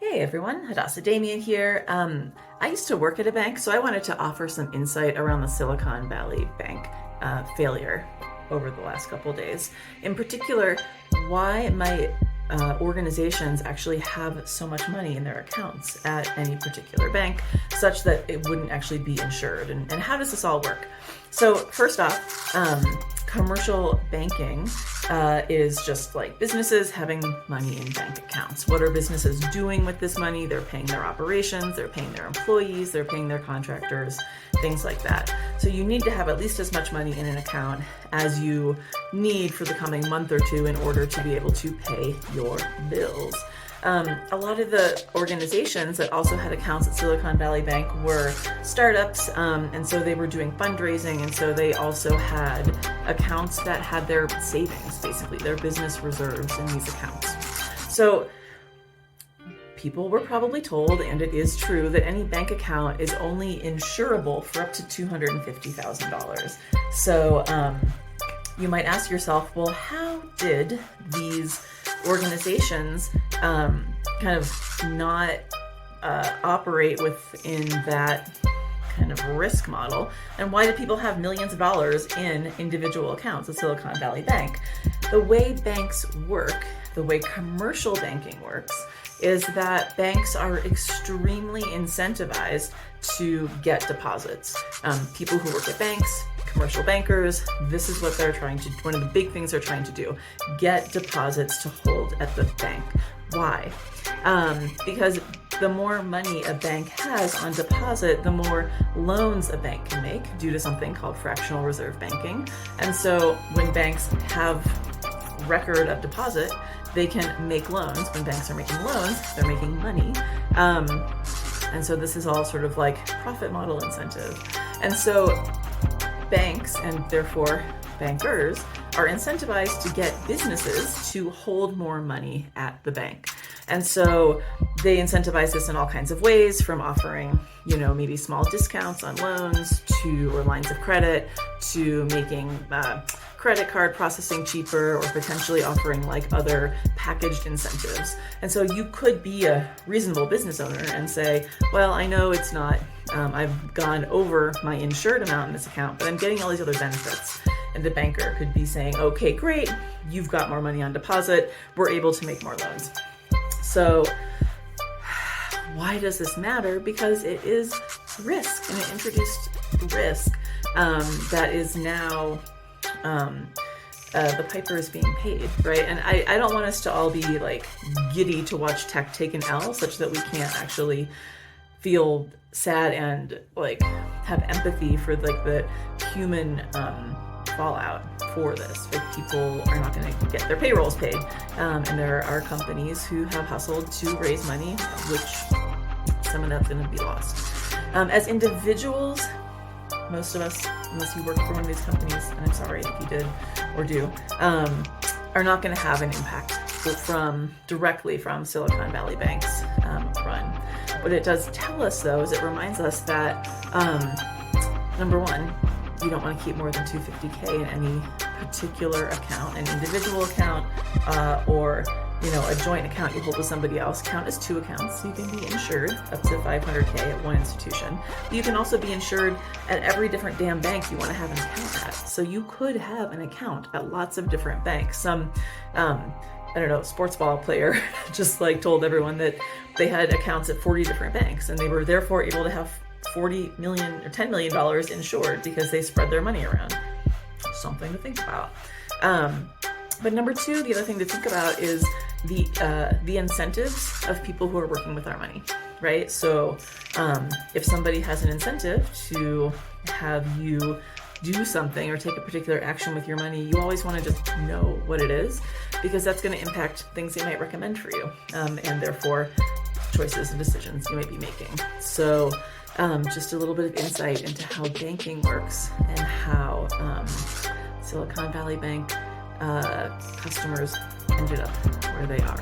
Hey everyone, Hadassah Damien here. I used to work at a bank, so I wanted to offer some insight around the Silicon Valley Bank failure over the last couple days. In particular, why my organizations actually have so much money in their accounts at any particular bank, such that it wouldn't actually be insured. And how does this all work? So first off, commercial banking is just like businesses having money in bank accounts. What are businesses doing with this money? They're paying their operations, they're paying their employees, they're paying their contractors, things like that. So you need to have at least as much money in an account as you need for the coming month or two in order to be able to pay your bills. A lot of the organizations that also had accounts at Silicon Valley Bank were startups, and so they were doing fundraising, and so they also had accounts that had their savings, basically their business reserves in these accounts. So people were probably told, and it is true, that any bank account is only insurable for up to $250,000. So you might ask yourself, well, how did these organizations kind of not operate within that kind of risk model? And why do people have millions of dollars in individual accounts at Silicon Valley Bank? The way banks work, the way commercial banking works, is that banks are extremely incentivized to get deposits. People who work at banks, commercial bankers, this is what they're trying to, one of the big things they're trying to do, get deposits to hold at the bank. Why? Because the more money a bank has on deposit, the more loans a bank can make due to something called fractional reserve banking. And so when banks have record of deposit, they can make loans. When banks are making loans, they're making money. And so this is all sort of like profit model incentive. And so banks, and therefore bankers, are incentivized to get businesses to hold more money at the bank. And so they incentivize this in all kinds of ways, from offering, maybe small discounts on loans or lines of credit, to making credit card processing cheaper, or potentially offering like other packaged incentives. And so you could be a reasonable business owner and say, well, I know it's not, I've gone over my insured amount in this account, but I'm getting all these other benefits. And the banker could be saying, okay, great, you've got more money on deposit, we're able to make more loans. So why does this matter? Because it is risk, and it introduced risk that is now the piper is being paid, right? And I don't want us to all be like giddy to watch tech take an L, such that we can't actually feel sad and like have empathy for like the human fallout for this. Like, people are not going to get their payrolls paid, and there are companies who have hustled to raise money, which some of that's going to be lost. As individuals, most of us, unless you work for one of these companies, and I'm sorry if you did or do, are not going to have an impact directly from Silicon Valley Bank's run. What it does tell us, though, is it reminds us that, number one, you don't want to keep more than $250K in any particular account. An individual account or a joint account you hold with somebody else count as two accounts. You can be insured up to $500K at one institution. You can also be insured at every different damn bank you want to have an account at. So you could have an account at lots of different banks. Some sports ball player just like told everyone that they had accounts at 40 different banks, and they were therefore able to have $40 million or $10 million insured because they spread their money around. Something to think about. But number two, the other thing to think about is the incentives of people who are working with our money, right? So if somebody has an incentive to have you do something or take a particular action with your money, you always want to just know what it is, because that's going to impact things they might recommend for you, and therefore choices and decisions you might be making. So just a little bit of insight into how banking works and how Silicon Valley Bank customers ended up where they are.